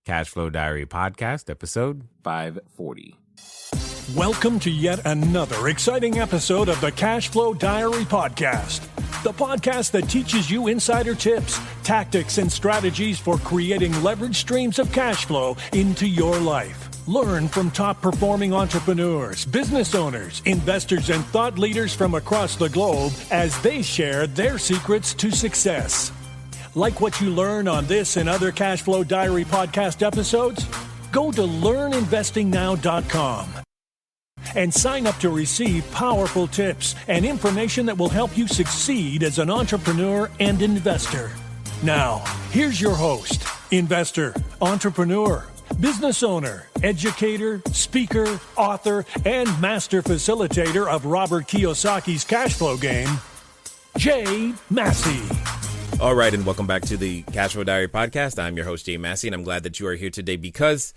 Cashflow Diary Podcast, episode 540. Welcome to yet another exciting episode of the Cashflow Diary Podcast, the podcast that teaches you insider tips, tactics, and strategies for creating leverage streams of cash flow into your life. Learn from top-performing entrepreneurs, business owners, investors, and thought leaders from across the globe as they share their secrets to success. Like what you learn on this and other Cashflow Diary podcast episodes? Go to learninvestingnow.com and sign up to receive powerful tips and information that will help you succeed as an entrepreneur and investor. Now, here's your host, investor, entrepreneur, business owner, educator, speaker, author, and master facilitator of Robert Kiyosaki's cash flow game, Jay Massey. All right, and welcome back to the Cashflow Diary Podcast. I'm your host, Jay Massey, and I'm glad that you are here today because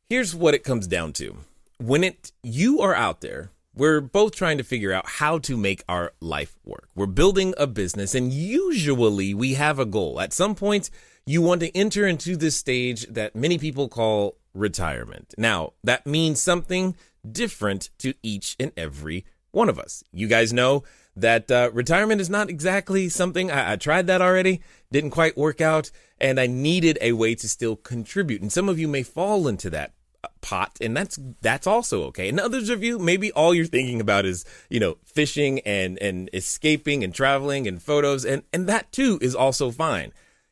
here's what it comes down to. When you are out there, we're both trying to figure out how to make our life work. We're building a business, and usually we have a goal. At some point, you want to enter into this stage that many people call retirement. Now, that means something different to each and every one of us. You guys know that retirement is not exactly something. I tried that already, didn't quite work out, and I needed a way to still contribute. And some of you may fall into that pot, and that's also okay. And others of you, maybe all you're thinking about is, fishing and escaping and traveling and photos, and that too is also fine.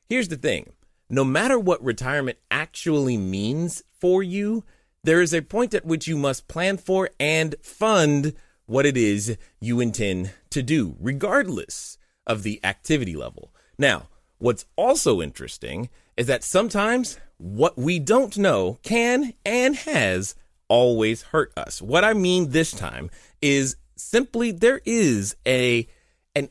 Here's the thing. No matter what retirement actually means for you, there is a point at which you must plan for and fund what it is you intend to do, regardless of the activity level. Now, what's also interesting is that sometimes what we don't know can and has always hurt us. What I mean this time is simply there is an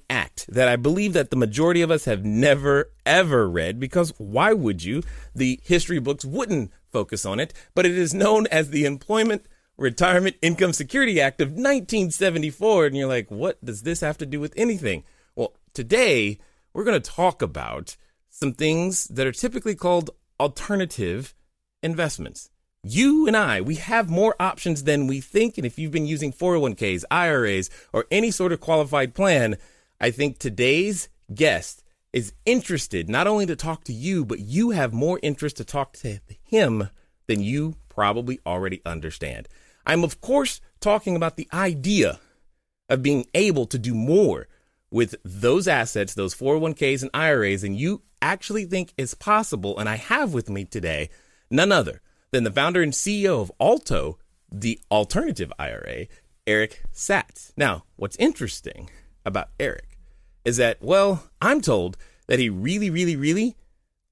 act that I believe that the majority of us have never, ever read, because why would you? The history books wouldn't focus on it, but it is known as the Employment Retirement Income Security Act of 1974. And you're like, what does this have to do with anything? Well, today we're going to talk about some things that are typically called alternative investments. You and I, we have more options than we think. And if you've been using 401ks, IRAs, or any sort of qualified plan, I think today's guest is interested not only to talk to you, but you have more interest to talk to him than you probably already understand. I'm, of course, talking about the idea of being able to do more with those assets, those 401ks and IRAs, and you actually think is possible. And I have with me today none other than the founder and CEO of Alto, the alternative IRA, Eric Satz. Now, what's interesting about Eric is that, well, I'm told that he really, really, really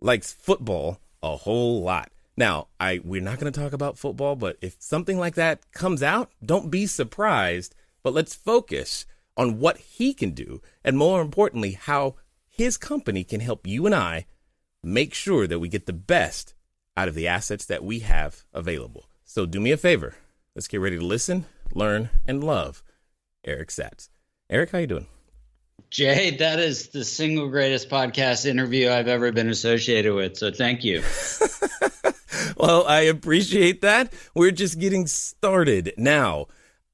likes football a whole lot. Now, we're not going to talk about football, but if something like that comes out, don't be surprised. But let's focus on what he can do, and more importantly, how his company can help you and I make sure that we get the best out of the assets that we have available. So do me a favor. Let's get ready to listen, learn, and love Eric Satz. Eric, how you doing? Jay, that is the single greatest podcast interview I've ever been associated with. So thank you. Well, I appreciate that. We're just getting started. Now,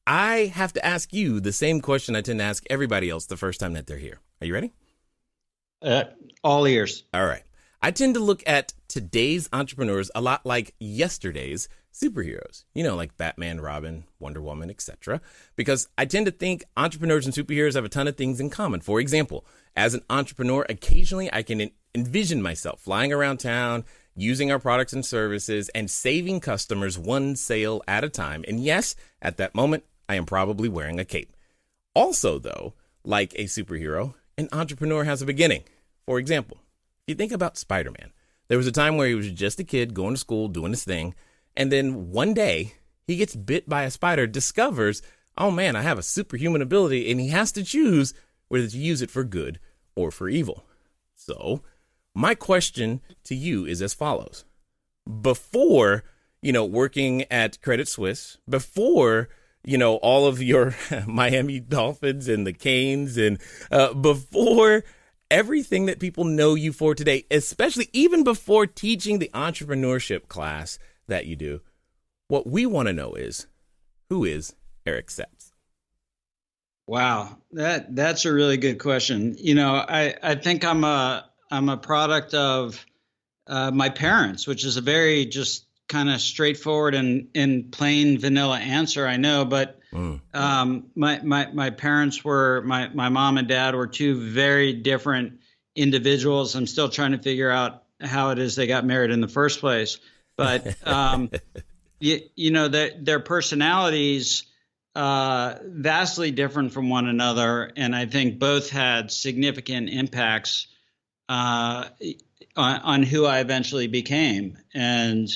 I have to ask you the same question I tend to ask everybody else the first time that they're here. Are you ready? All ears. All right. I tend to look at today's entrepreneurs a lot like yesterday's superheroes, like Batman, Robin, Wonder Woman, etc. Because I tend to think entrepreneurs and superheroes have a ton of things in common. For example, as an entrepreneur, occasionally I can envision myself flying around town, using our products and services, and saving customers one sale at a time. And yes, at that moment, I am probably wearing a cape. Also, though, like a superhero, an entrepreneur has a beginning. For example, if you think about Spider-Man, there was a time where he was just a kid going to school, doing his thing. And then one day he gets bit by a spider, discovers, oh man, I have a superhuman ability, and he has to choose whether to use it for good or for evil. So my question to you is as follows. Before, working at Credit Suisse, before, all of your Miami Dolphins and the Canes, and before everything that people know you for today, especially even before teaching the entrepreneurship class that you do, what we want to know is, who is Eric Satz? Wow, that's a really good question. I think I'm a product of my parents, which is a very just kind of straightforward and plain vanilla answer, I know, but my parents were my mom and dad were two very different individuals. I'm still trying to figure out how it is they got married in the first place, but their personalities vastly different from one another, and I think both had significant impacts on who I eventually became. And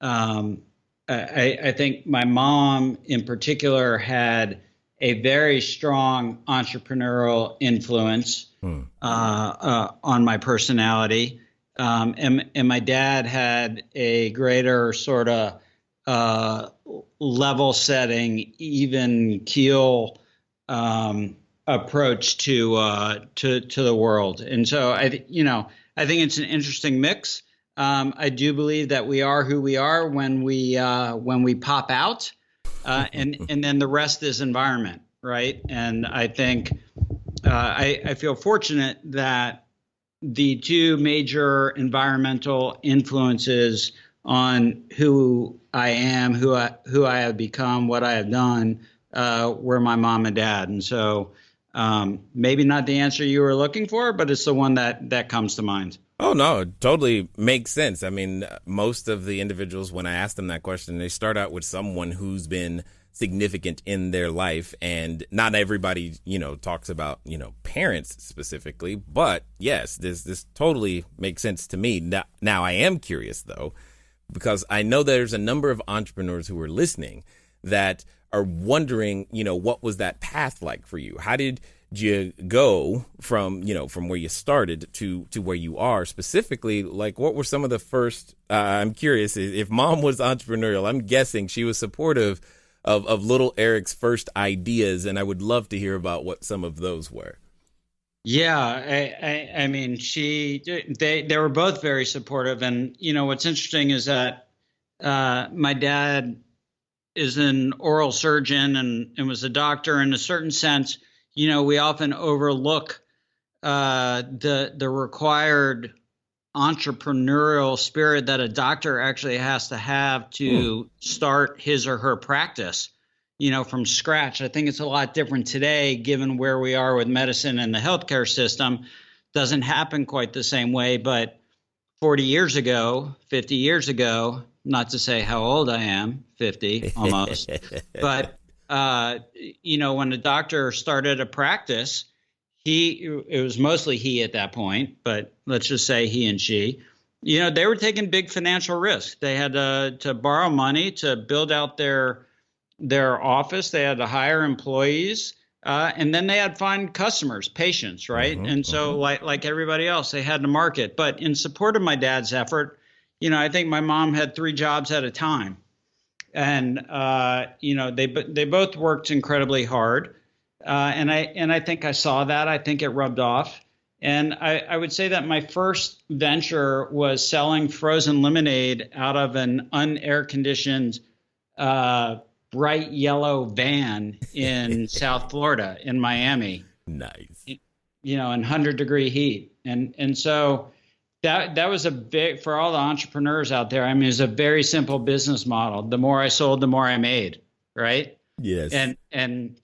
I think my mom in particular had a very strong entrepreneurial influence on my personality. And my dad had a greater sort of level setting, even keel approach to the world. And so I think it's an interesting mix. I do believe that we are who we are when we pop out, and then the rest is environment, right? And I think I feel fortunate that the two major environmental influences on who I am, who I have become, what I have done, were my mom and dad. And so maybe not the answer you were looking for, but it's the one that comes to mind. Oh, no, it totally makes sense. I mean, most of the individuals, when I ask them that question, they start out with someone who's been significant in their life. And not everybody, talks about, parents specifically. But yes, this totally makes sense to me. Now I am curious, though, because I know there's a number of entrepreneurs who are listening that are wondering, what was that path like for you? How did you go from where you started to where you are specifically? Like, what were some of the first, I'm curious, if mom was entrepreneurial, I'm guessing she was supportive of little Eric's first ideas. And I would love to hear about what some of those were. Yeah, I mean, they were both very supportive. And, what's interesting is that my dad is an oral surgeon and was a doctor. In a certain sense, we often overlook the required entrepreneurial spirit that a doctor actually has to have to start his or her practice, from scratch. I think it's a lot different today, given where we are with medicine and the healthcare system. Doesn't happen quite the same way. But 40 years ago, 50 years ago, not to say how old I am, 50 almost, but when a doctor started a practice, it was mostly he at that point, but let's just say he and she, they were taking big financial risks. They had to borrow money to build out their office. They had to hire employees, and then they had to find customers, patients, right? And so like everybody else, they had to market. But in support of my dad's effort, I think my mom had 3 jobs at a time. And, they both worked incredibly hard. And I think I saw that. I think it rubbed off. And I would say that my first venture was selling frozen lemonade out of an unair conditioned, bright yellow van in South Florida, in Miami. Nice. In 100-degree heat. And so that was for all the entrepreneurs out there. I mean, it's a very simple business model. The more I sold, the more I made, right? Yes. And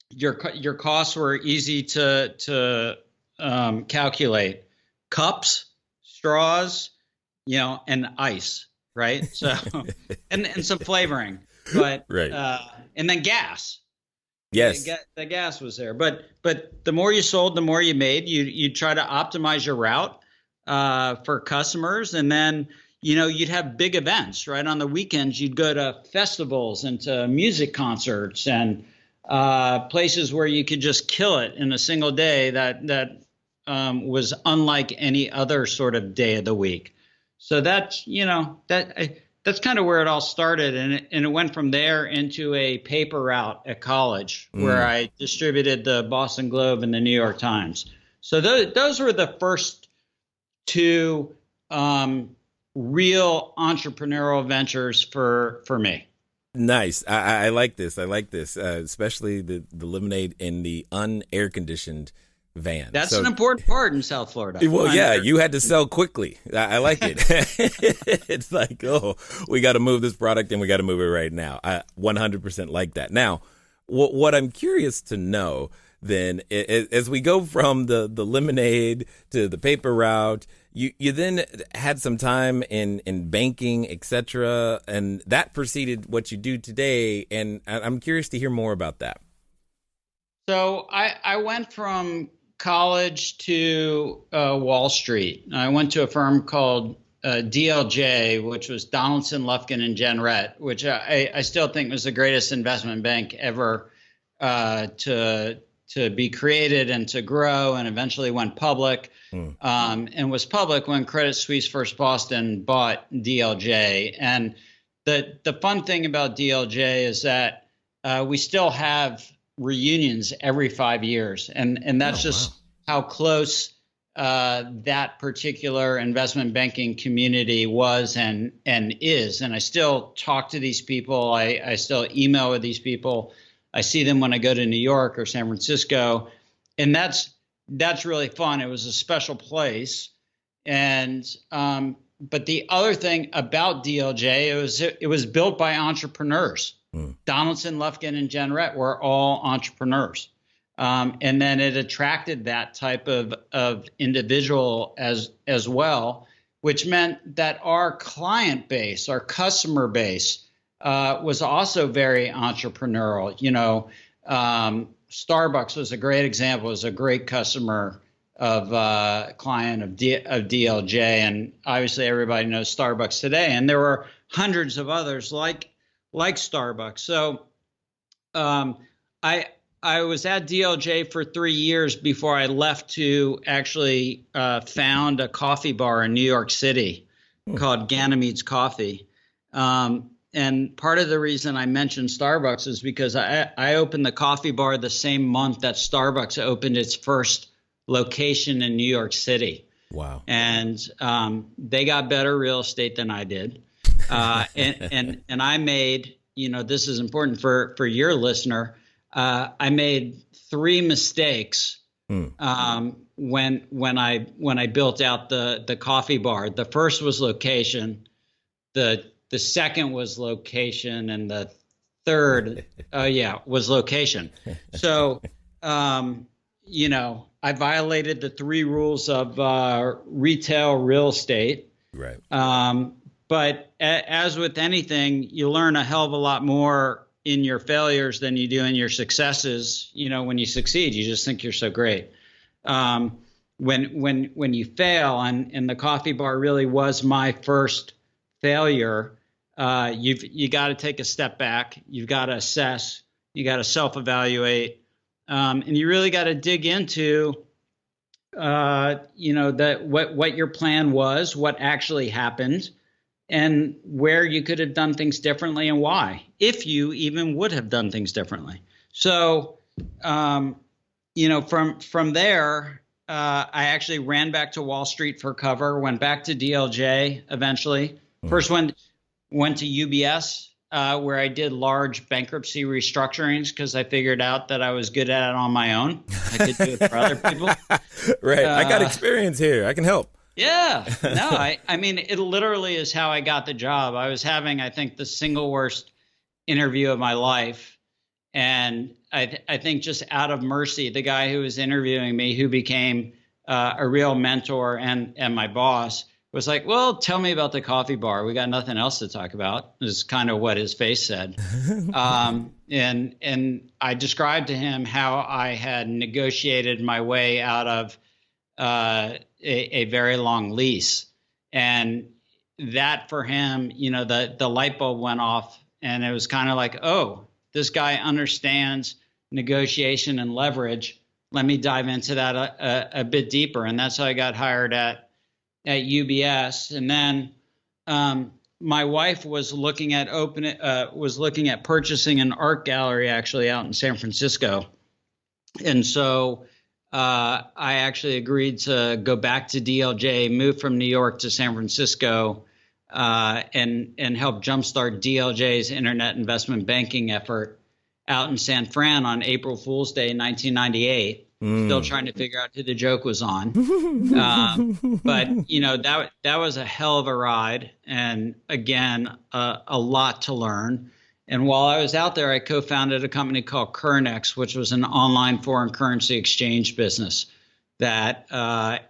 your costs were easy to calculate. Cups, straws, and ice, right? So and some flavoring, but right. And then gas. Yes, the gas was there. But the more you sold, the more you made. You try to optimize your route for customers, and then you'd have big events, right? On the weekends, you'd go to festivals and to music concerts and places where you could just kill it in a single day that was unlike any other sort of day of the week. So that's kind of where it all started, and it went from there into a paper route at college where I distributed the Boston Globe and the New York Times. So those were the first two real entrepreneurial ventures for me. Nice. I like this. I like this, especially the lemonade in the un-air conditioned van. That's an important part in South Florida. Well, yeah, you had to sell quickly. I like it. It's like, oh, we got to move this product and we got to move it right now. I 100% like that. Now, what I'm curious to know then, as we go from the lemonade to the paper route, you then had some time in banking, etc., and that preceded what you do today. And I'm curious to hear more about that. So I went from college to Wall Street. I went to a firm called DLJ, which was Donaldson, Lufkin, and Jenrette, which I still think was the greatest investment bank ever to be created and to grow, and eventually went public, and was public when Credit Suisse First Boston bought DLJ. And the fun thing about DLJ is that we still have reunions every 5 years, and that's how close that particular investment banking community was and is. And I still talk to these people. I still email with these people. I see them when I go to New York or San Francisco, and that's really fun. It was a special place. And but the other thing about DLJ, it was built by entrepreneurs. Donaldson, Lufkin, and Jenrette were all entrepreneurs. And then it attracted that type of individual as well, which meant that our client base, our customer base, was also very entrepreneurial. You know, Starbucks was a great example. It was a great customer of client of DLJ, and obviously everybody knows Starbucks today. And there were hundreds of others like Starbucks. So I was at DLJ for 3 years before I left to actually found a coffee bar in New York City called Ganymede's Coffee. And part of the reason I mentioned Starbucks is because I opened the coffee bar the same month that Starbucks opened its first location in New York City. Wow. And they got better real estate than I did. And I made, you know, this is important for your listener. I made 3 mistakes when I built out the coffee bar. The first was location. The second was location, and the third, was location. So, you know, I violated the 3 rules of retail real estate. Right. But as with anything, you learn a hell of a lot more in your failures than you do in your successes. You know, when you succeed, you just think you're so great. When you fail, and the coffee bar really was my first failure, you got to take a step back. You've got to assess. You got to self-evaluate, and you really got to dig into, you know, what your plan was, what actually happened, and where you could have done things differently and why, if you even would have done things differently. So, you know, from there, I actually ran back to Wall Street for cover, went back to DLJ eventually. First went to UBS, where I did large bankruptcy restructurings because I figured out that I was good at it on my own. I could do it for other people. Right. I got experience here. I can help. Yeah. No, I mean, it literally is how I got the job. I was having, I think, the single worst interview of my life. And I think just out of mercy, the guy who was interviewing me, who became a real mentor and my boss, was like, well, tell me about the coffee bar. We got nothing else to talk about, is kind of what his face said. And I described to him how I had negotiated my way out of a very long lease. And that for him, you know, the light bulb went off, and it was kind of like, oh, this guy understands negotiation and leverage. Let me dive into that a bit deeper. And that's how I got hired at UBS. And then my wife was looking at purchasing an art gallery actually out in San Francisco. And so I actually agreed to go back to DLJ, move from New York to San Francisco, and help jumpstart DLJ's internet investment banking effort out in San Fran on April Fool's Day, 1998. Still trying to figure out who the joke was on. But, that was a hell of a ride. And again, a lot to learn. And while I was out there, I co-founded a company called Curnex, which was an online foreign currency exchange business that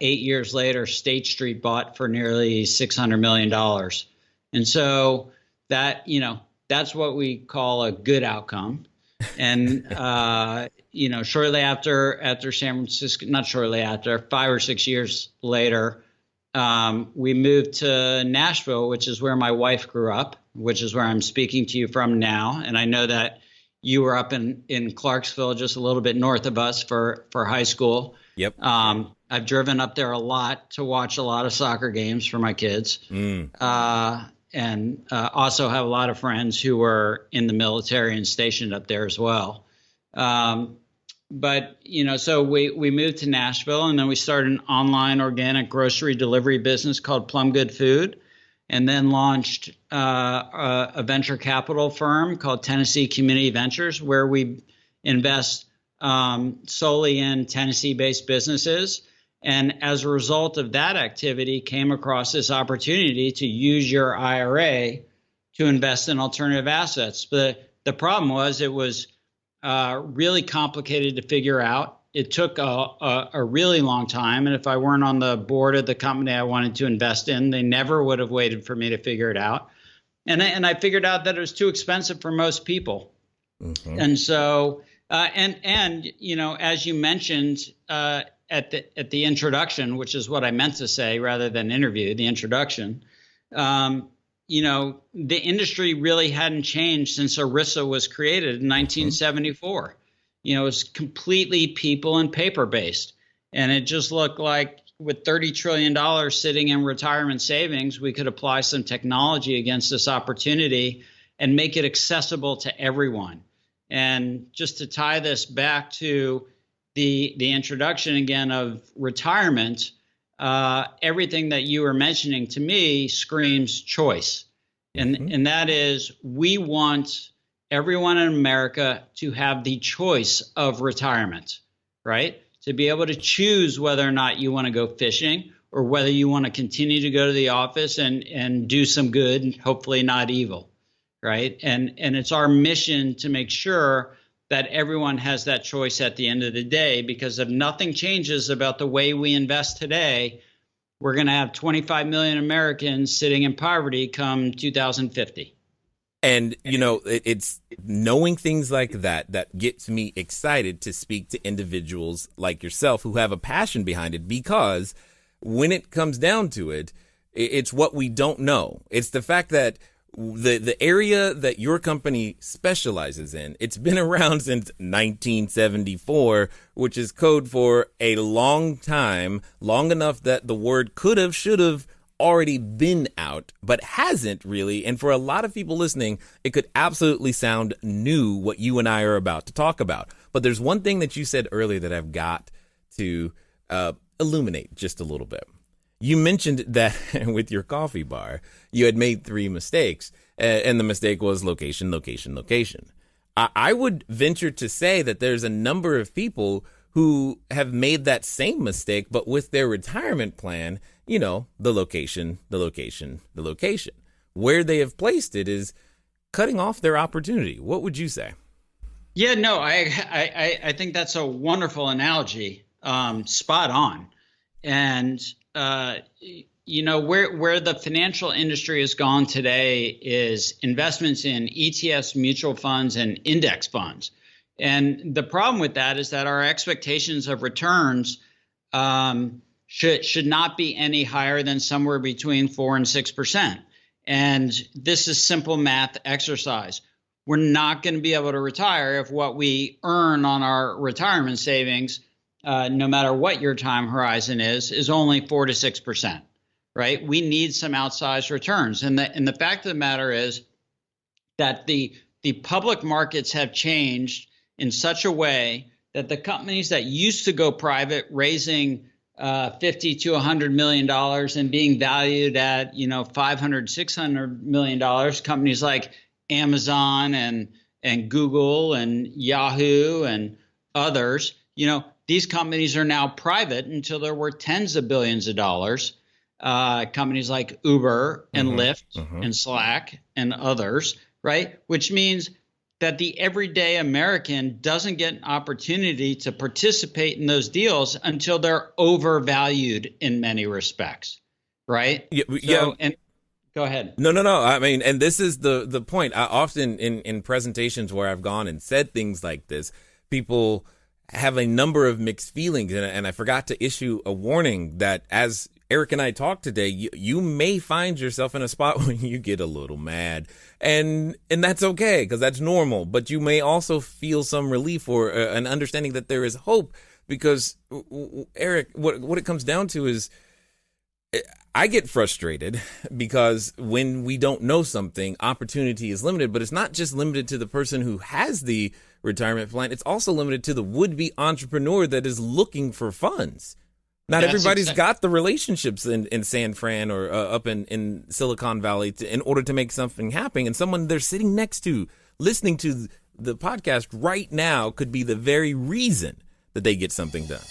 8 years later, State Street bought for nearly $600 million. And so that's what we call a good outcome. And, shortly after San Francisco, not shortly after, 5 or 6 years later, we moved to Nashville, which is where my wife grew up, which is where I'm speaking to you from now. And I know that you were up in Clarksville, just a little bit north of us for high school. Yep. I've driven up there a lot to watch a lot of soccer games for my kids. And also have a lot of friends who were in the military and stationed up there as well. But, so we moved to Nashville, and then we started an online organic grocery delivery business called Plum Good Food, and then launched a venture capital firm called Tennessee Community Ventures, where we invest solely in Tennessee-based businesses. And as a result of that activity, came across this opportunity to use your IRA to invest in alternative assets. But the problem was it was really complicated to figure out. It took a really long time. And if I weren't on the board of the company I wanted to invest in, they never would have waited for me to figure it out. And I figured out that it was too expensive for most people. Mm-hmm. And so, as you mentioned, at the introduction, which is what I meant to say rather than interview, the introduction, the industry really hadn't changed since ERISA was created in 1974. It was completely people and paper based. And it just looked like with $30 trillion sitting in retirement savings, we could apply some technology against this opportunity and make it accessible to everyone. And just to tie this back to the introduction again of retirement, everything that you were mentioning to me screams choice. And that is, we want everyone in America to have the choice of retirement, right? To be able to choose whether or not you want to go fishing or whether you want to continue to go to the office and do some good, hopefully not evil, right? And it's our mission to make sure that everyone has that choice at the end of the day, because if nothing changes about the way we invest today, we're going to have 25 million Americans sitting in poverty come 2050. And, it's knowing things like that gets me excited to speak to individuals like yourself who have a passion behind it, because when it comes down to it, it's what we don't know. It's the fact that the area that your company specializes in, it's been around since 1974, which is code for a long time, long enough that the word could have, should have already been out, but hasn't really. And for a lot of people listening, it could absolutely sound new what you and I are about to talk about. But there's one thing that you said earlier that I've got to illuminate just a little bit. You mentioned that with your coffee bar, you had made 3 mistakes, and the mistake was location, location, location. I would venture to say that there's a number of people who have made that same mistake, but with their retirement plan, the location, the location, the location. Where they have placed it is cutting off their opportunity. What would you say? Yeah, no, I think that's a wonderful analogy, spot on. And where the financial industry has gone today is investments in ETFs, mutual funds, and index funds. And the problem with that is that our expectations of returns should not be any higher than somewhere between 4% and 6%. And this is simple math exercise. We're not going to be able to retire if what we earn on our retirement savings, no matter what your time horizon is only 4 to 6%, right? We need some outsized returns. And the fact of the matter is that the public markets have changed in such a way that the companies that used to go private, raising $50 to $100 million and being valued at, $500, $600 million, companies like Amazon and Google and Yahoo and others, these companies are now private until they're worth tens of billions of dollars. Companies like Uber and Lyft and Slack and others, right? Which means that the everyday American doesn't get an opportunity to participate in those deals until they're overvalued in many respects, right? Yeah. And go ahead. No. I mean, and this is the point. I often in presentations where I've gone and said things like this, people have a number of mixed feelings, and I forgot to issue a warning that as Eric and I talk today, you may find yourself in a spot where you get a little mad, and that's okay, because that's normal. But you may also feel some relief or an understanding that there is hope, because Eric, what it comes down to is I get frustrated because when we don't know something, opportunity is limited, but it's not just limited to the person who has the retirement plan. It's also limited to the would-be entrepreneur that is looking for funds. Not everybody's got the relationships in San Fran or up in Silicon Valley in order to make something happen. And someone they're sitting next to, listening to the podcast right now, could be the very reason that they get something done.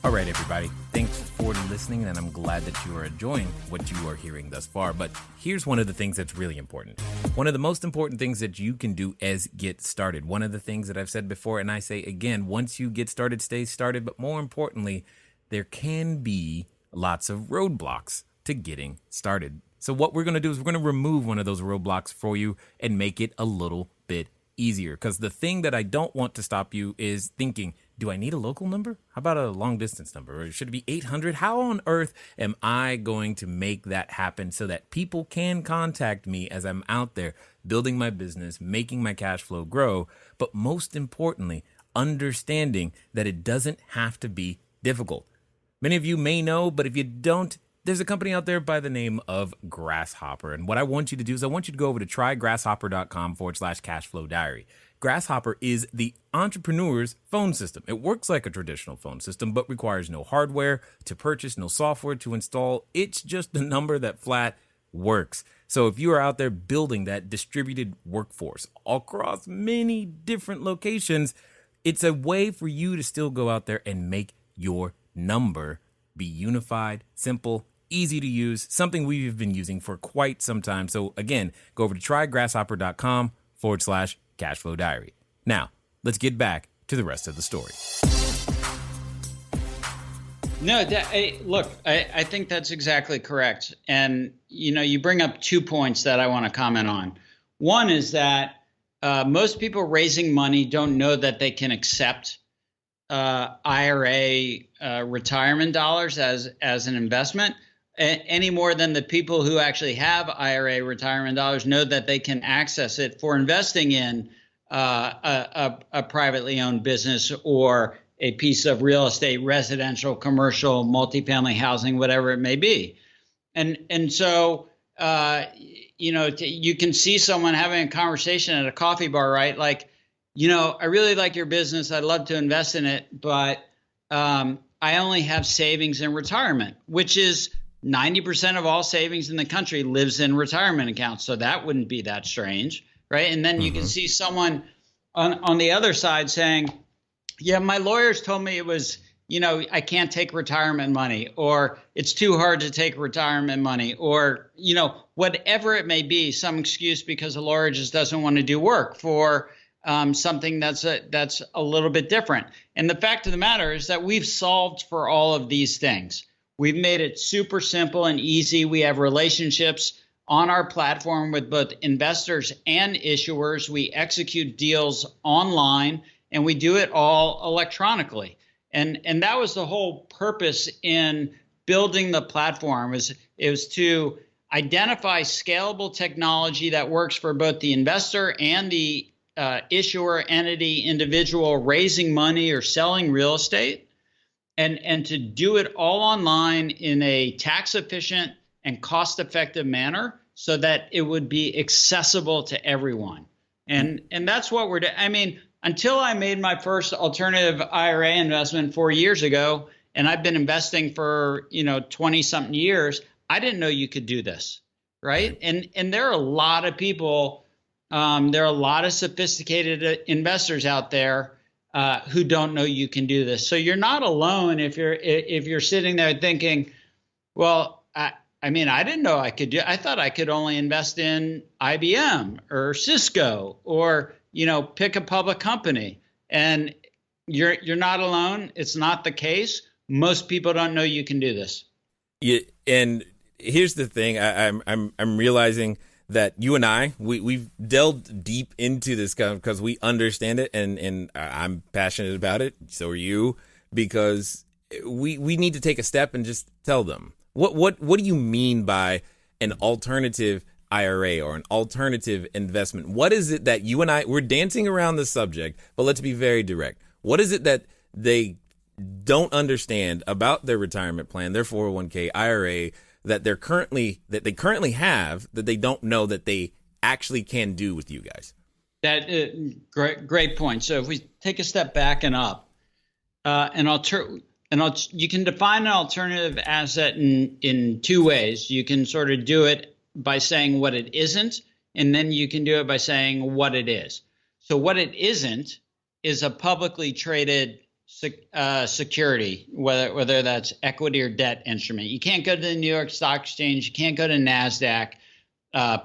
All right, everybody. Thanks for listening, and I'm glad that you are enjoying what you are hearing thus far. But here's one of the things that's really important. One of the most important things that you can do is get started. One of the things that I've said before, and I say again, once you get started, stay started. But more importantly, there can be lots of roadblocks to getting started. So what we're going to do is we're going to remove one of those roadblocks for you and make it a little bit easier. Because the thing that I don't want to stop you is thinking, do I need a local number? How about a long distance number? Or should it be 800? How on earth am I going to make that happen so that people can contact me as I'm out there building my business, making my cash flow grow, but most importantly, understanding that it doesn't have to be difficult. Many of you may know, but if you don't, there's a company out there by the name of Grasshopper. And what I want you to do is I want you to go over to trygrasshopper.com/cashflow diary. Grasshopper is the entrepreneur's phone system. It works like a traditional phone system, but requires no hardware to purchase, no software to install. It's just a number that flat works. So if you are out there building that distributed workforce across many different locations, it's a way for you to still go out there and make your number be unified, simple, easy to use, something we've been using for quite some time. So again, go over to trygrasshopper.com/cashflow diary. Now, let's get back to the rest of the story. No, look, I think that's exactly correct. And, you bring up 2 points that I want to comment on. One is that most people raising money don't know that they can accept IRA retirement dollars as an investment any more than the people who actually have IRA retirement dollars know that they can access it for investing in a privately owned business or a piece of real estate, residential, commercial, multifamily housing, whatever it may be. And so, you can see someone having a conversation at a coffee bar, right? Like, I really like your business. I'd love to invest in it, but I only have savings in retirement, which is 90% of all savings in the country lives in retirement accounts. So that wouldn't be that strange, right? And then you can see someone on the other side saying, yeah, my lawyers told me it was, I can't take retirement money, or it's too hard to take retirement money, or, whatever it may be, some excuse because a lawyer just doesn't want to do work for something that's a little bit different. And the fact of the matter is that we've solved for all of these things. We've made it super simple and easy. We have relationships on our platform with both investors and issuers. We execute deals online, and we do it all electronically. And that was the whole purpose in building the platform. It was to identify scalable technology that works for both the investor and the issuer, entity, individual raising money or selling real estate, and to do it all online in a tax efficient and cost effective manner so that it would be accessible to everyone. And that's what we're doing. I mean, until I made my first alternative IRA investment 4 years ago, and I've been investing for 20 something years, I didn't know you could do this, right? And there are a lot of people, there are a lot of sophisticated investors out there who don't know you can do this. So you're not alone if you're sitting there thinking, well, I mean, I didn't know I could do. I thought I could only invest in IBM or Cisco or pick a public company. And you're not alone. It's not the case. Most people don't know you can do this. Yeah, and here's the thing. I'm realizing that you and I we've delved deep into this because we understand it, and I'm passionate about it. So are you, because we need to take a step and just tell them. What do you mean by an alternative IRA or an alternative investment? What is it that you and we're dancing around the subject, but let's be very direct. What is it that they don't understand about their retirement plan, their 401k, IRA, that they currently have, that they don't know that they actually can do with you guys? That great point. So if we take a step back and up, you can define an alternative asset in two ways. You can sort of do it by saying what it isn't, and then you can do it by saying what it is. So what it isn't is a publicly traded security, whether that's equity or debt instrument. You can't go to the New York Stock Exchange. You can't go to NASDAQ,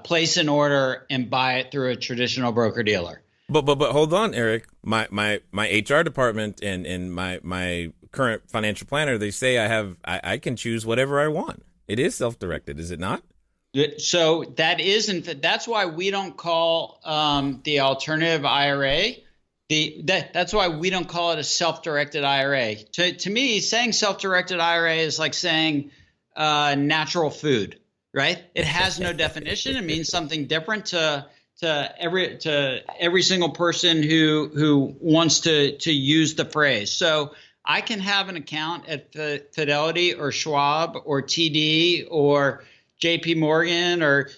place an order and buy it through a traditional broker dealer. But hold on, Eric. My HR department and my current financial planner, they say I can choose whatever I want. It is self-directed, is it not? So that's why we don't call the alternative IRA. That's why we don't call it a self-directed IRA. To me, saying self-directed IRA is like saying natural food, right? It has no definition. It means something different to every single person who wants to use the phrase. So I can have an account at Fidelity or Schwab or TD or JP Morgan or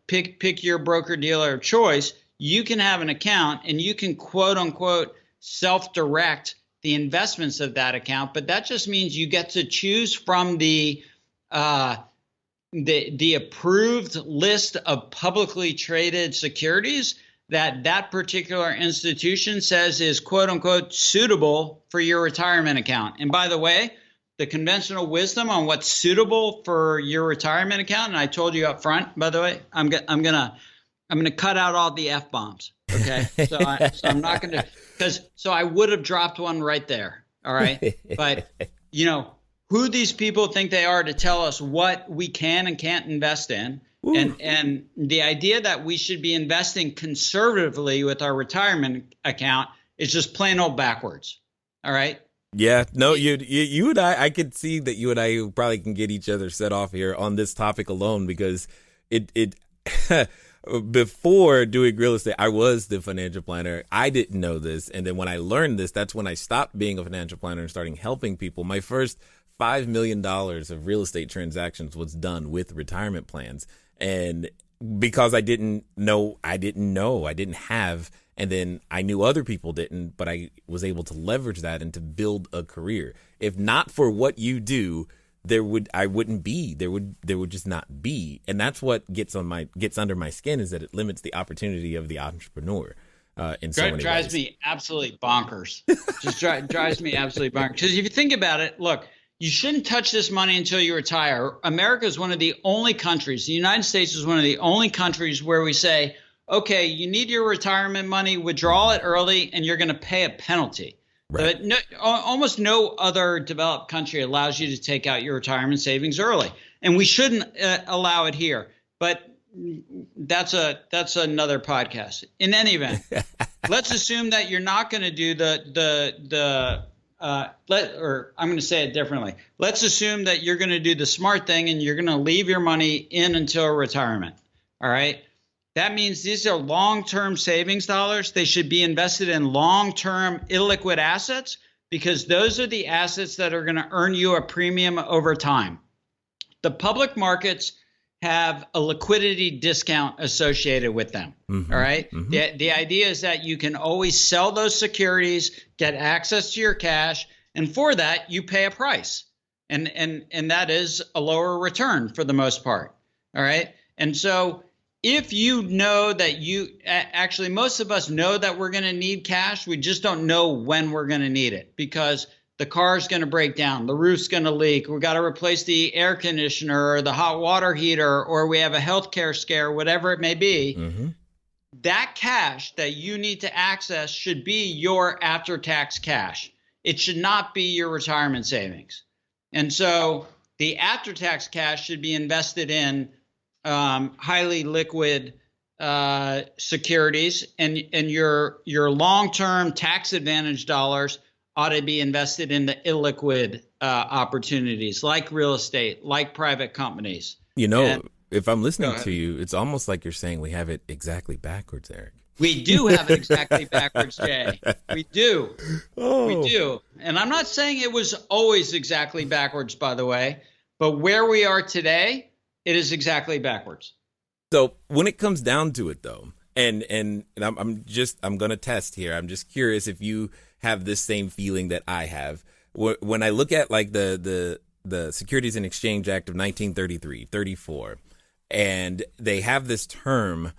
pick your broker dealer of choice. You can have an account and you can quote unquote self-direct the investments of that account, but that just means you get to choose from the approved list of publicly traded securities that particular institution says is quote unquote suitable for your retirement account. And by the way, the conventional wisdom on what's suitable for your retirement account, and I told you up front, by the way, I'm gonna cut out all the F-bombs. Okay. So I'm not gonna, so I would have dropped one right there. All right. But who these people think they are to tell us what we can and can't invest in. And the idea that we should be investing conservatively with our retirement account is just plain old backwards. All right. Yeah, no, you and I could see that you and I probably can get each other set off here on this topic alone, because it before doing real estate, I was the financial planner. I didn't know this. And then when I learned this, that's when I stopped being a financial planner and starting helping people. My first $5 million of real estate transactions was done with retirement plans. And because I didn't have, and then I knew other people didn't, but I was able to leverage that and to build a career. If not for what you do, there would just not be. And that's what gets under my skin, is that it limits the opportunity of the entrepreneur in so many ways. Drives me absolutely bonkers. Just drives me absolutely bonkers. Because if you think about it, look, you shouldn't touch this money until you retire. America is one of the only countries, the United States is one of the only countries where we say, okay, you need your retirement money, withdraw it early, and you're going to pay a penalty. Right. But almost no other developed country allows you to take out your retirement savings early, and we shouldn't allow it here. But that's another podcast. In any event, let's assume that you're not going to do I'm going to say it differently. Let's assume that you're going to do the smart thing and you're going to leave your money in until retirement. All right. That means these are long-term savings dollars. They should be invested in long-term illiquid assets, because those are the assets that are going to earn you a premium over time. The public markets have a liquidity discount associated with them. Mm-hmm. All right. Mm-hmm. The idea is that you can always sell those securities, get access to your cash, and for that you pay a price. And that is a lower return for the most part. All right. And so if you know that actually most of us know that we're going to need cash, we just don't know when we're going to need it because the car's going to break down, the roof's going to leak, we got to replace the air conditioner or the hot water heater, or we have a healthcare scare, whatever it may be. Mm-hmm. That cash that you need to access should be your after-tax cash. It should not be your retirement savings. And so the after-tax cash should be invested in highly liquid securities, and your long-term tax advantage dollars ought to be invested in the illiquid opportunities like real estate, like private companies. If I'm listening to you, it's almost like you're saying we have it exactly backwards, Eric. We do have it exactly backwards, Jay. We do. Oh. We do. And I'm not saying it was always exactly backwards, by the way, but where we are today, it is exactly backwards. So when it comes down to it, though, and I'm going to test here. I'm just curious if you have this same feeling that I have. When I look at like the Securities and Exchange Act of 1933, 34, and they have this term,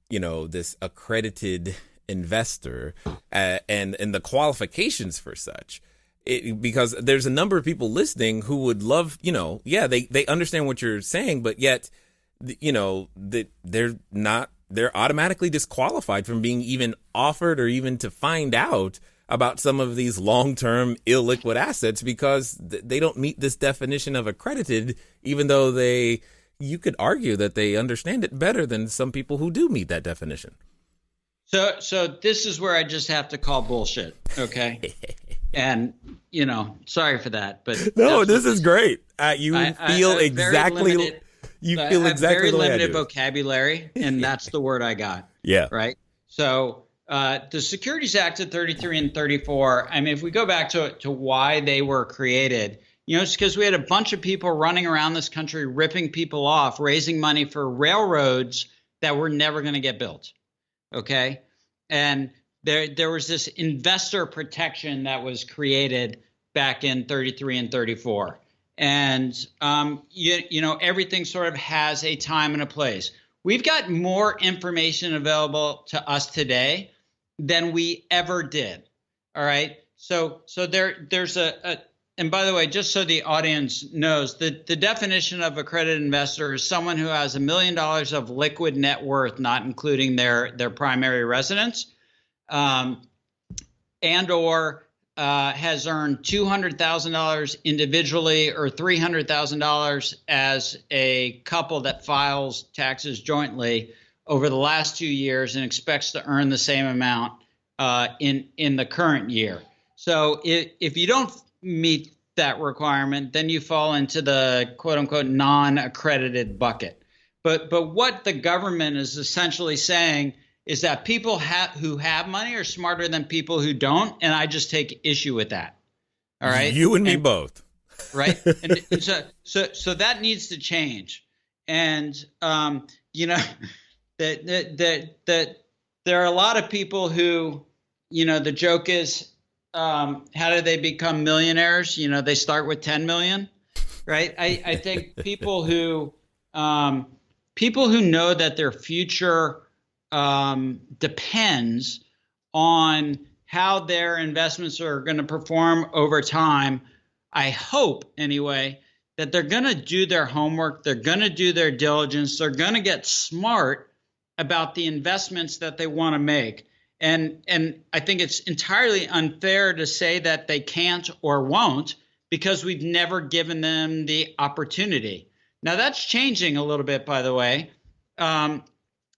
this accredited investor, and the qualifications for such. Because there's a number of people listening who would love, they understand what you're saying, but yet, that they're automatically disqualified from being even offered or even to find out about some of these long-term illiquid assets because they don't meet this definition of accredited, even though you could argue that they understand it better than some people who do meet that definition. So this is where I just have to call bullshit. Okay. And, sorry for that, but no, this is great. You feel exactly the way I do. Vocabulary, and that's the word I got. Yeah. Right. So the Securities Act of 33 and 34, I mean, if we go back to why they were created, it's because we had a bunch of people running around this country, ripping people off, raising money for railroads that were never going to get built. Okay. And there was this investor protection that was created back in 33 and 34. And, everything sort of has a time and a place. We've got more information available to us today than we ever did. All right. So there's and by the way, just so the audience knows, the definition of accredited investor is someone who has $1 million of liquid net worth, not including their primary residence, and or has earned $200,000 individually or $300,000 as a couple that files taxes jointly over the last 2 years and expects to earn the same amount in the current year. So if you don't meet that requirement, then you fall into the quote unquote non-accredited bucket. But what the government is essentially saying is that people who have money are smarter than people who don't, and I just take issue with that. All right, you and me both. Right, and so that needs to change. And that there are a lot of people who, the joke is, how do they become millionaires? They start with 10 million, right? I think people who know that their future depends on how their investments are going to perform over time. I hope anyway that they're going to do their homework. They're going to do their diligence. They're going to get smart about the investments that they want to make. And I think it's entirely unfair to say that they can't or won't because we've never given them the opportunity. Now that's changing a little bit, by the way.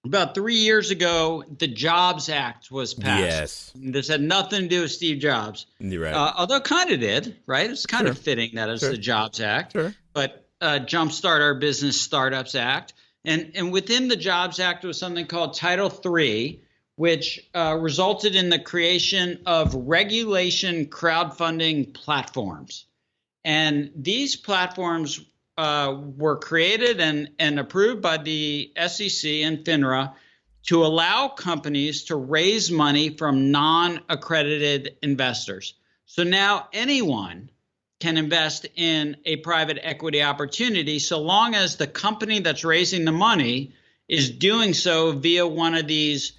About 3 years ago, the Jobs Act was passed. Yes. This had nothing to do with Steve Jobs. You're right. Although it kind of did, right? It's kind of fitting that it's the Jobs Act. Sure. But Jumpstart Our Business Startups Act. And within the Jobs Act was something called Title III, which resulted in the creation of regulation crowdfunding platforms. And these platforms were created and approved by the SEC and FINRA to allow companies to raise money from non-accredited investors. So now anyone can invest in a private equity opportunity so long as the company that's raising the money is doing so via one of these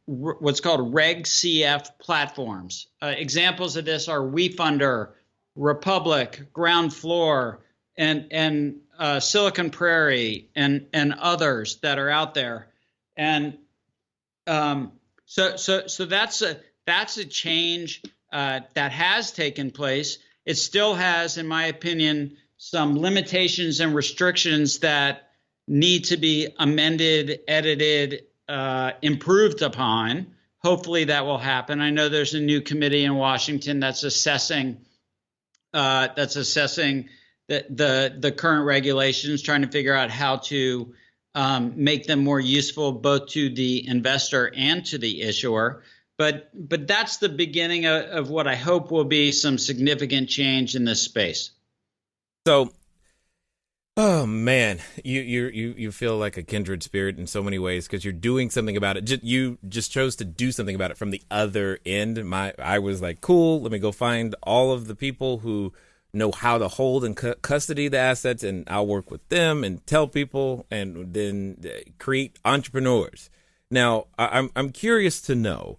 what's called Reg CF platforms. Examples of this are WeFunder, Republic, Ground Floor, and Silicon Prairie, and others that are out there. And so that's a change that has taken place. It still has, in my opinion, some limitations and restrictions that need to be amended, edited, improved upon. Hopefully that will happen. I know there's a new committee in Washington that's assessing the current regulations, trying to figure out how to make them more useful both to the investor and to the issuer. But that's the beginning of what I hope will be some significant change in this space. So, oh man, you feel like a kindred spirit in so many ways because you're doing something about it. You just chose to do something about it from the other end. I was like, cool, let me go find all of the people who know how to hold and custody the assets, and I'll work with them and tell people, and then create entrepreneurs. Now, I'm curious to know,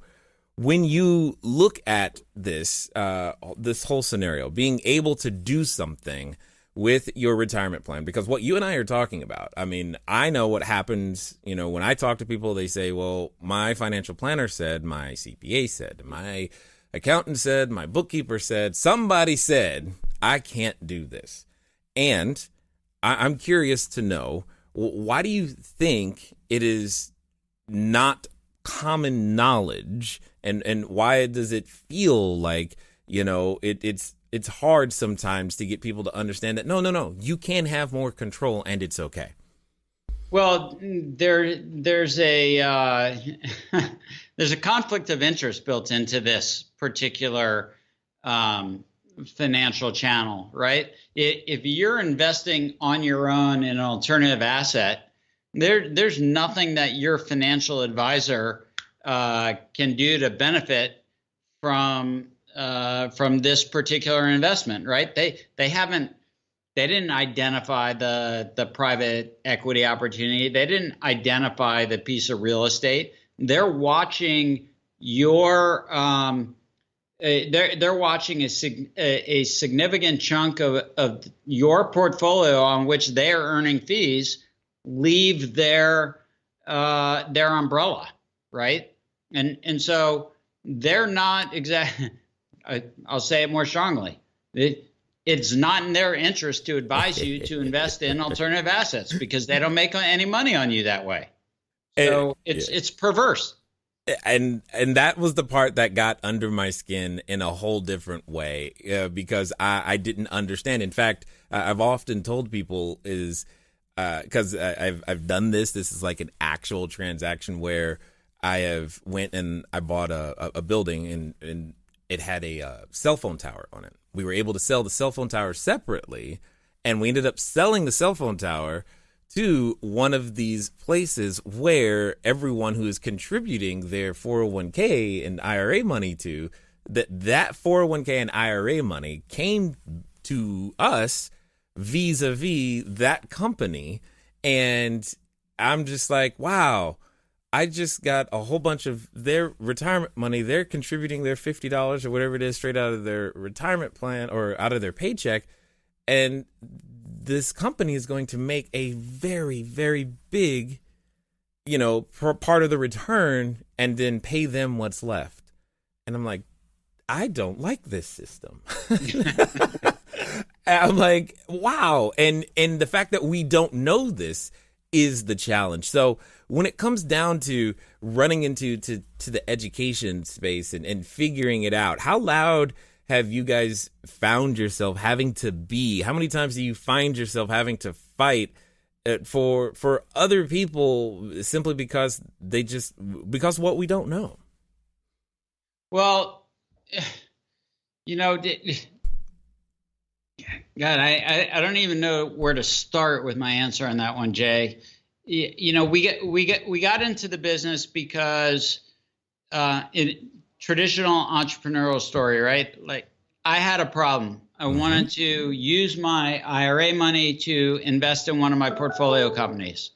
when you look at this whole scenario, being able to do something with your retirement plan, because what you and I are talking about, I mean, I know what happens, when I talk to people, they say, well, my financial planner said, my CPA said, my accountant said, my bookkeeper said, somebody said, I can't do this. And I'm curious to know, why do you think it is not common knowledge, and why does it feel like, it's hard sometimes to get people to understand that no, you can have more control and it's okay? Well, there's a there's a conflict of interest built into this particular financial channel, right? If you're investing on your own in an alternative asset, there's nothing that your financial advisor can do to benefit from this particular investment, right? They didn't identify the private equity opportunity. They didn't identify the piece of real estate. They're watching your they're watching a significant chunk of your portfolio on which they are earning fees leave their umbrella, right? And so they're not exactly. I'll say it more strongly. It's not in their interest to advise you to invest in alternative assets because they don't make any money on you that way. So it's perverse. And that was the part that got under my skin in a whole different way, because I didn't understand. In fact, I've often told people is because I've done this. This is like an actual transaction where I have went and I bought a building and it had a cell phone tower on it. We were able to sell the cell phone tower separately, and we ended up selling the cell phone tower to one of these places where everyone who is contributing their 401k and IRA money to, that 401k and IRA money came to us vis-a-vis that company. And I'm just like, wow, I just got a whole bunch of their retirement money. They're contributing their $50 or whatever it is straight out of their retirement plan or out of their paycheck. And this company is going to make a very, very big, part of the return and then pay them what's left. And I'm like, I don't like this system. I'm like, wow. And the fact that we don't know this is the challenge. So when it comes down to running into the education space and figuring it out, how loud have you guys found yourself having to be? How many times do you find yourself having to fight for other people simply because because what we don't know? Well, God, I don't even know where to start with my answer on that one, Jay. We got into the business because in traditional entrepreneurial story, right? Like I had a problem. I wanted to use my IRA money to invest in one of my portfolio companies.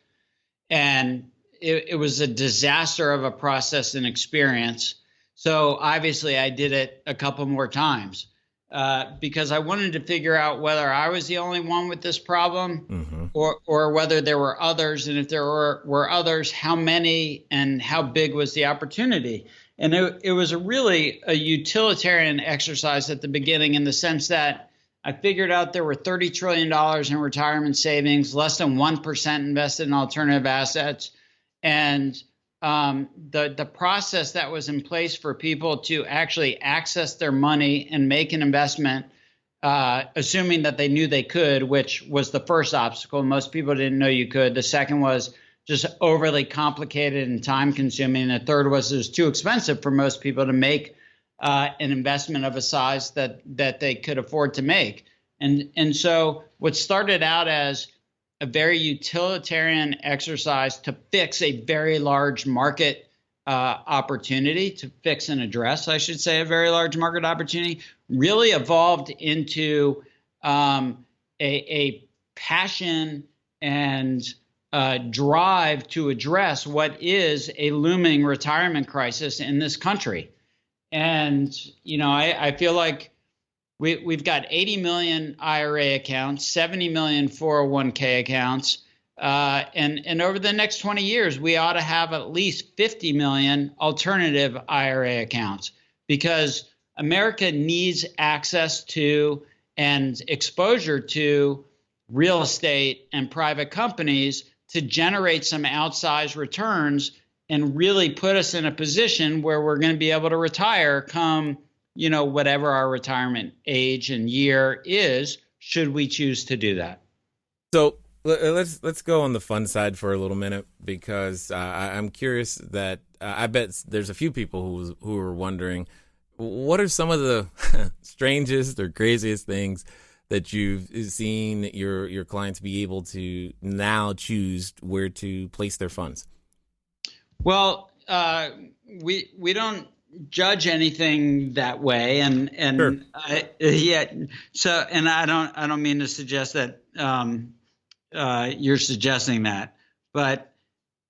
And it was a disaster of a process and experience. So obviously I did it a couple more times because I wanted to figure out whether I was the only one with this problem or whether there were others. And if there were others, how many and how big was the opportunity? And it was really a utilitarian exercise at the beginning in the sense that I figured out there were $30 trillion in retirement savings, less than 1% invested in alternative assets. And the process that was in place for people to actually access their money and make an investment, assuming that they knew they could, which was the first obstacle. Most people didn't know you could. The second was just overly complicated and time consuming. And the third was it was too expensive for most people to make an investment of a size that they could afford to make. And so what started out as a very utilitarian exercise to fix a very large market opportunity, to fix and address, I should say, a very large market opportunity, really evolved into a passion and drive to address what is a looming retirement crisis in this country. And, I feel like we've got 80 million IRA accounts, 70 million 401k accounts. And over the next 20 years, we ought to have at least 50 million alternative IRA accounts because America needs access to and exposure to real estate and private companies to generate some outsized returns and really put us in a position where we're going to be able to retire come, whatever our retirement age and year is, should we choose to do that. So let's go on the fun side for a little minute because I'm curious that I bet there's a few people who are wondering, what are some of the strangest or craziest things that you've seen your clients be able to now choose where to place their funds? Well, we don't judge anything that way, and sure. So, and I don't mean to suggest that you're suggesting that, but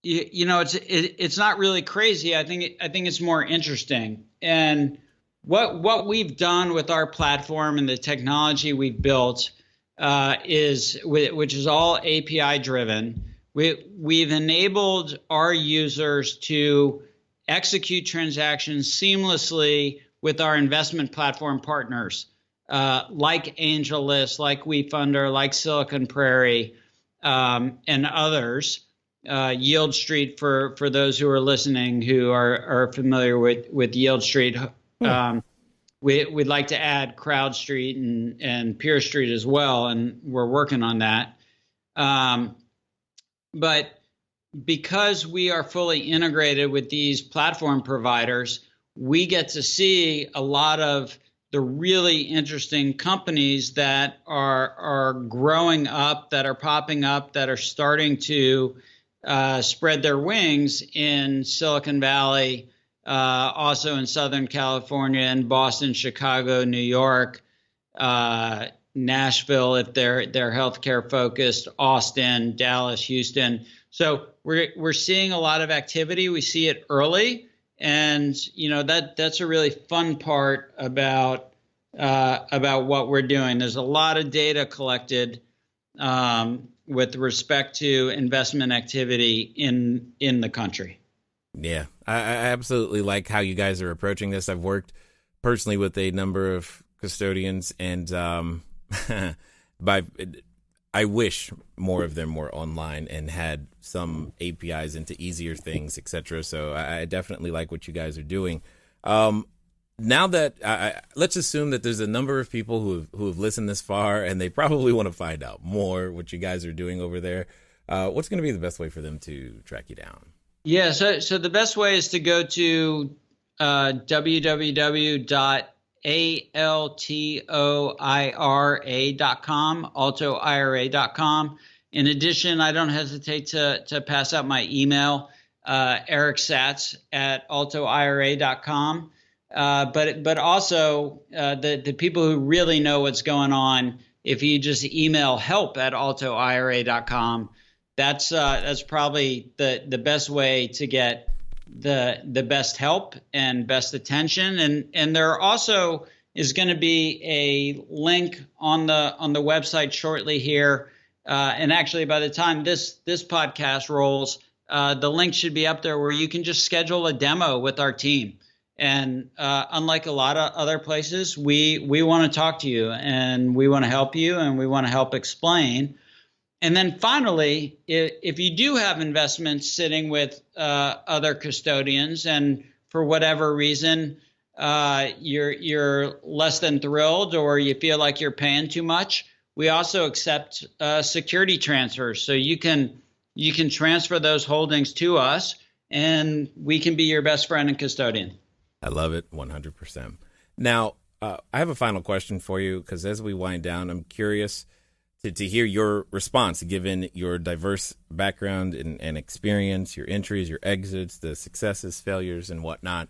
it's not really crazy. I think it's more interesting. And what we've done with our platform and the technology we've built which is all API driven. We've enabled our users to execute transactions seamlessly with our investment platform partners, like AngelList, like WeFunder, like Silicon Prairie, and others. Yield Street for those who are listening who are familiar with Yield Street. We'd like to add CrowdStreet and Peer Street as well, and we're working on that. But because we are fully integrated with these platform providers, we get to see a lot of the really interesting companies that are growing up, that are popping up, that are starting to spread their wings in Silicon Valley, also in Southern California, and Boston, Chicago, New York, Nashville, if they're healthcare focused, Austin, Dallas, Houston. So we're seeing a lot of activity. We see it early, and that's a really fun part about what we're doing. There's a lot of data collected with respect to investment activity in the country. Yeah, I absolutely like how you guys are approaching this. I've worked personally with a number of custodians, and I wish more of them were online and had some APIs into easier things, etc. So I definitely like what you guys are doing. Now that let's assume that there's a number of people who have listened this far, and they probably want to find out more what you guys are doing over there. What's going to be the best way for them to track you down? Yeah, so the best way is to go to www.arasecrets, ALTOIRA.com, altoira.com. In addition, I don't hesitate to pass out my email, Eric Satz at altoira.com. But also the people who really know what's going on, if you just email help at altoira.com, that's probably the best way to get the best help and best attention. And there also is going to be a link on the website shortly here. And actually, by the time this podcast rolls, the link should be up there where you can just schedule a demo with our team. And unlike a lot of other places, we want to talk to you, and we want to help you, and we want to help explain. And then finally, if you do have investments sitting with other custodians, and for whatever reason you're less than thrilled, or you feel like you're paying too much, we also accept security transfers. So you can transfer those holdings to us, and we can be your best friend and custodian. I love it, 100%. Now, I have a final question for you, because as we wind down, I'm curious to hear your response, given your diverse background and experience, your entries, your exits, the successes, failures, and whatnot.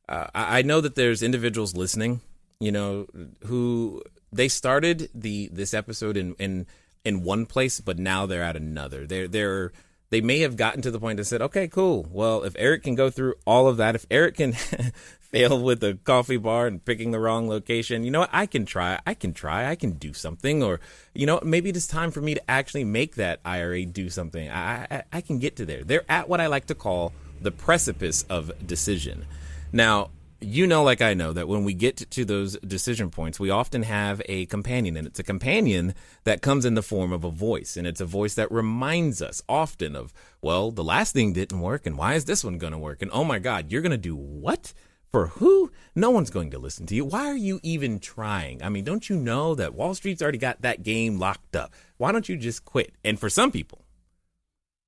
I know that there's individuals listening, who they started this episode in one place, but now they're at another. They may have gotten to the point and said, okay, cool. Well, if Eric can go through all of that, if Eric can fail with a coffee bar and picking the wrong location, you know what? I can try. I can do something. Or, maybe it is time for me to actually make that IRA do something. I can get to there. They're at what I like to call the precipice of decision. Now, like I know, that when we get to those decision points, we often have a companion, and it's a companion that comes in the form of a voice. And it's a voice that reminds us often of, well, the last thing didn't work, and why is this one going to work? And oh my God, you're going to do what? For who? No one's going to listen to you. Why are you even trying? I mean, don't you know that Wall Street's already got that game locked up? Why don't you just quit? And for some people,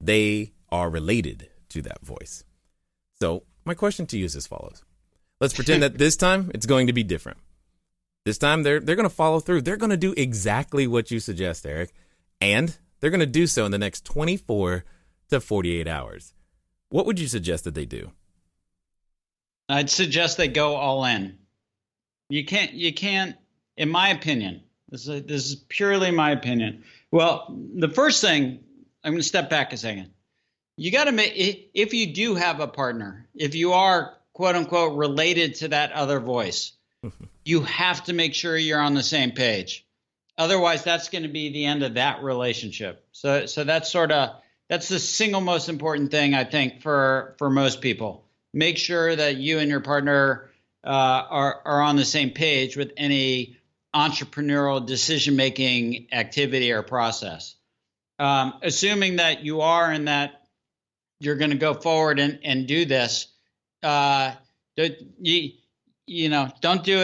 they are related to that voice. So my question to you is as follows. Let's pretend that this time it's going to be different. This time they're going to follow through. They're going to do exactly what you suggest, Eric. And they're going to do so in the next 24 to 48 hours. What would you suggest that they do? I'd suggest they go all in. You can't, in my opinion, this is purely my opinion. Well, the first thing, I'm going to step back a second. You got to make, if you do have a partner, if you are quote unquote related to that other voice, you have to make sure you're on the same page. Otherwise, that's going to be the end of that relationship. So that's that's the single most important thing, I think, for most people. Make sure that you and your partner are on the same page with any entrepreneurial decision-making activity or process. Assuming that you are and that you're going to go forward and do this, don't do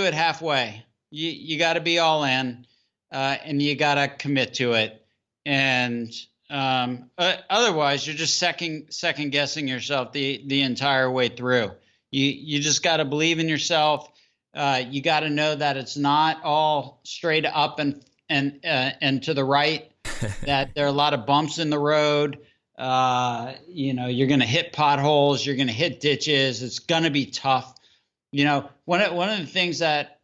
it halfway. You got to be all in, and you got to commit to it. And otherwise, you're just second guessing yourself the entire way through. You just got to believe in yourself. You got to know that it's not all straight up and to the right. That there are a lot of bumps in the road. You're going to hit potholes. You're going to hit ditches. It's going to be tough. One of the things that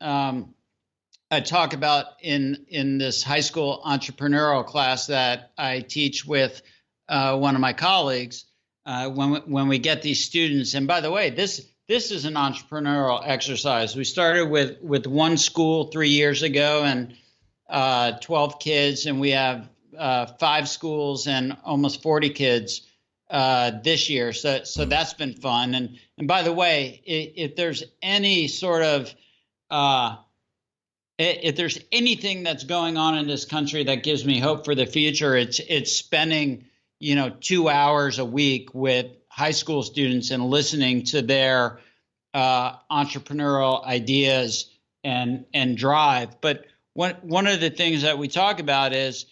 I talk about in this high school entrepreneurial class that I teach with one of my colleagues when we get these students. And by the way, this is an entrepreneurial exercise. We started with one school 3 years ago and 12 kids, and we have 5 schools and almost 40 kids this year. So that's been fun. And by the way, if there's any sort of if there's anything that's going on in this country that gives me hope for the future, it's spending 2 hours a week with high school students and listening to their entrepreneurial ideas and drive. But one of the things that we talk about is,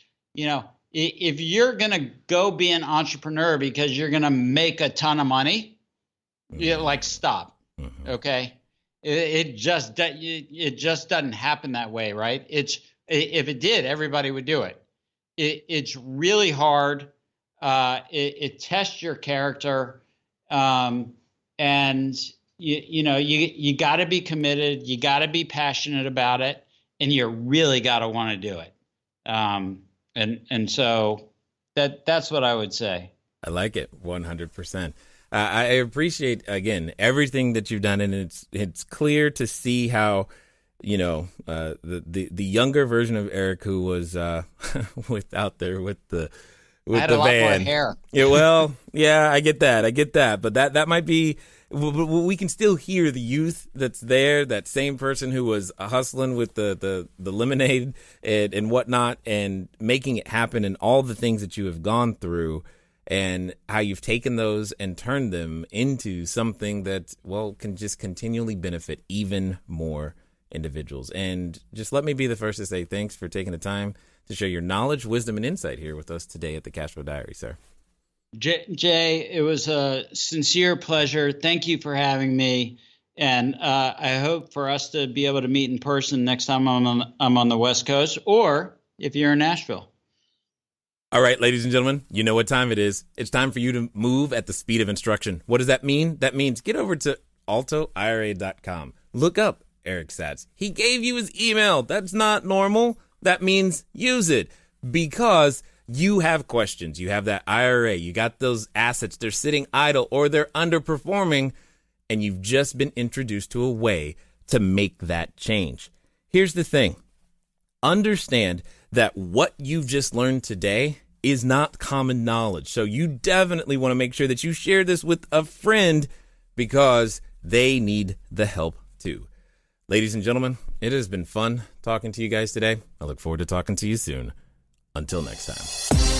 if you're going to go be an entrepreneur because you're going to make a ton of money, stop. Okay. It just doesn't happen that way, right? If it did, everybody would do it. It's really hard. It tests your character, and you got to be committed. You got to be passionate about it, and you really got to want to do it. And so that's what I would say. I like it 100%. I appreciate, again, everything that you've done, and it's clear to see how, the younger version of Eric, who was out there with the I had a lot more hair. Yeah, well, yeah, I get that, but that might be. We can still hear the youth that's there, that same person who was hustling with the lemonade and whatnot, and making it happen, and all the things that you have gone through, and how you've taken those and turned them into something that, well, can just continually benefit even more individuals. And just let me be the first to say thanks for taking the time to share your knowledge, wisdom, and insight here with us today at the Cashflow Diary, sir. Jay, it was a sincere pleasure. Thank you for having me. And I hope for us to be able to meet in person next time I'm on the West Coast, or if you're in Nashville. All right, ladies and gentlemen, you know what time it is. It's time for you to move at the speed of instruction. What does that mean? That means get over to altoira.com. Look up Eric Satz. He gave you his email. That's not normal. That means use it, because you have questions. You have that IRA. You got those assets. They're sitting idle or they're underperforming, and you've just been introduced to a way to make that change. Here's the thing. Understand that what you've just learned today is not common knowledge. So you definitely want to make sure that you share this with a friend, because they need the help too. Ladies and gentlemen, it has been fun talking to you guys today. I look forward to talking to you soon. Until next time.